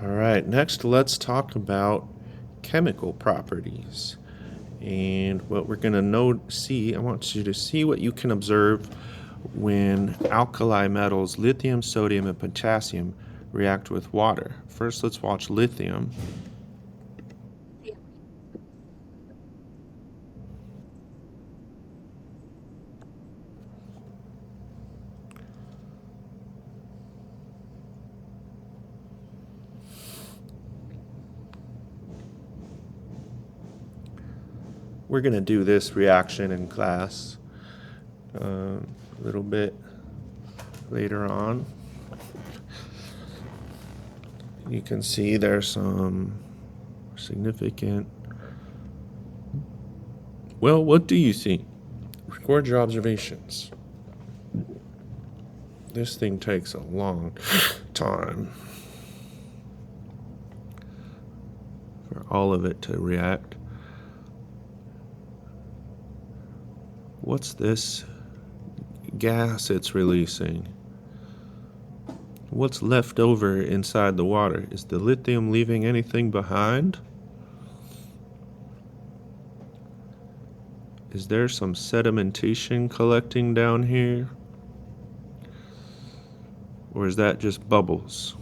All right, next let's talk about chemical properties. And what we're going to see, I want you to see what you can observe when alkali metals, lithium, sodium, and potassium, react with water. First, let's watch lithium. We're going to do this reaction in class a little bit later on. You can see there's some significant. Well, what do you see? Record your observations. This thing takes a long time for all of it to react. What's this gas it's releasing? What's left over inside the water? Is the lithium leaving anything behind? Is there some sedimentation collecting down here? Or is that just bubbles?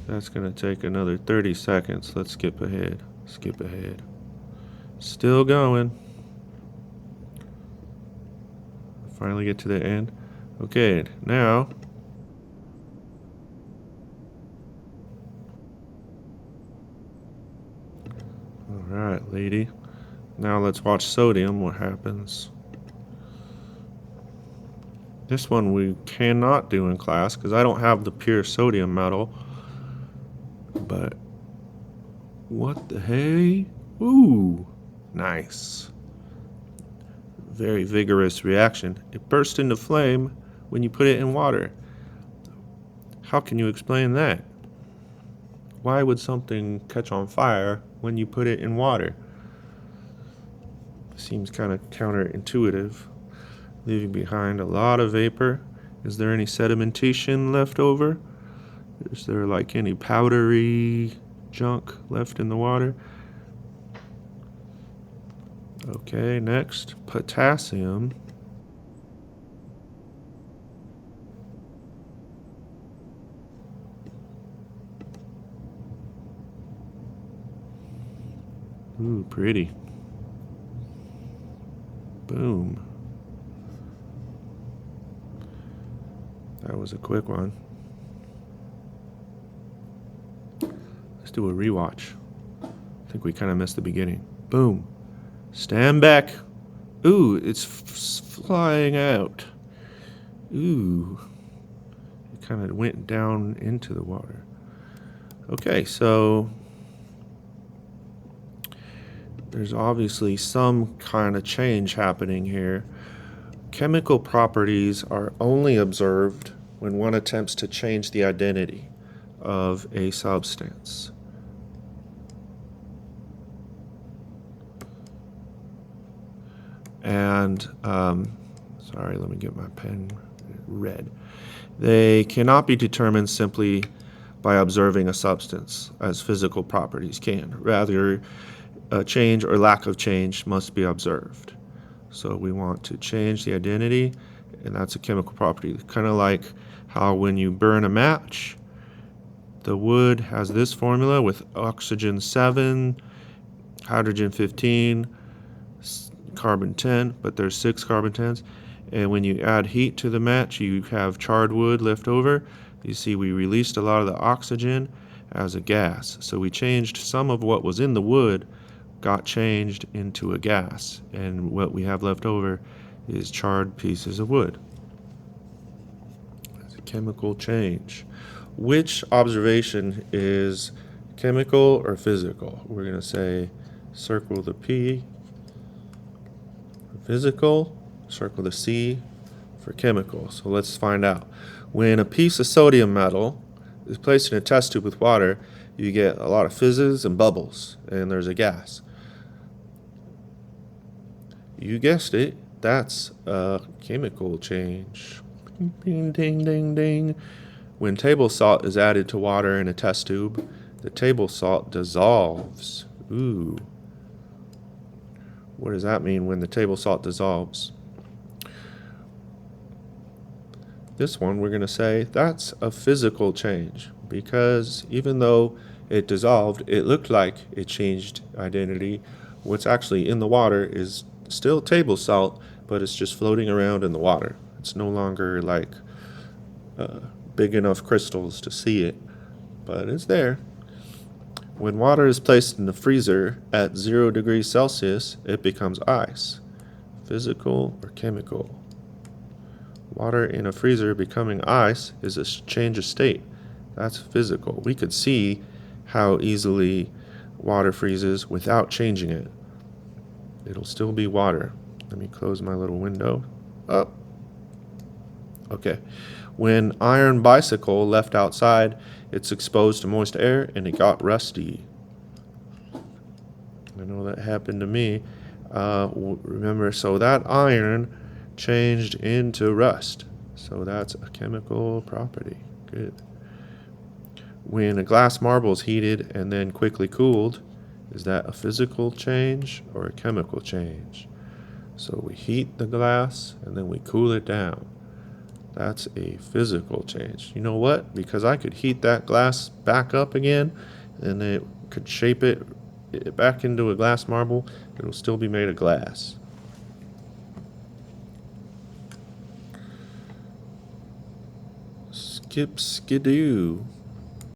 That's going to take another 30 seconds. Let's skip ahead. Skip ahead. Still going. Finally get to the end. Okay, now alright, lady. Now let's watch sodium, what happens. This one we cannot do in class because I don't have the pure sodium metal. But what the hey? Ooh, nice. Very vigorous reaction. It burst into flame when you put it in water. How can you explain that? Why would something catch on fire when you put it in water? Seems kind of counterintuitive. Leaving behind a lot of vapor. Is there any sedimentation left over? Is there like any powdery junk left in the water? Okay, next, potassium. Ooh, pretty. Boom. That was a quick one. Let's do a rewatch. I think we kind of missed the beginning. Boom. Stand back. Ooh, it's flying out. Ooh. It kind of went down into the water. Okay, so there's obviously some kind of change happening here. Chemical properties are only observed when one attempts to change the identity of a substance. And, sorry, let me get my pen red. They cannot be determined simply by observing a substance, as physical properties can. Rather, a change or lack of change must be observed. So we want to change the identity, and that's a chemical property. Kind of like how when you burn a match, the wood has this formula with oxygen 7, hydrogen 15, carbon 10, but there's 6 carbon 10s. And when you add heat to the match, you have charred wood left over. You see we released a lot of the oxygen as a gas. So we changed some of what was in the wood, got changed into a gas. And what we have left over is charred pieces of wood. It's a chemical change. Which observation is chemical or physical? We're going to say circle the P for physical, circle the C for chemical. So let's find out. When a piece of sodium metal is placed in a test tube with water, you get a lot of fizzes and bubbles, and there's a gas. You guessed it, that's a chemical change. Ding, ding, ding, ding. When table salt is added to water in a test tube, the table salt dissolves. Ooh. What does that mean when the table salt dissolves? This one we're going to say that's a physical change, because even though it dissolved, it looked like it changed identity. What's actually in the water is still table salt, but it's just floating around in the water. It's no longer like big enough crystals to see it, but it's there. When water is placed in the freezer at 0 degrees Celsius, it becomes ice. Physical or chemical? Water in a freezer becoming ice is a change of state. That's physical. We could see how easily water freezes without changing it. It'll still be water. Let me close my little window. Up. Okay. When iron bicycle left outside, it's exposed to moist air and it got rusty. I know that happened to me. Remember, so that iron changed into rust. So that's a chemical property. Good. When a glass marble is heated and then quickly cooled, is that a physical change or a chemical change? So we heat the glass and then we cool it down. That's a physical change. You know what? Because I could heat that glass back up again and it could shape it back into a glass marble, it'll still be made of glass. Skip skidoo.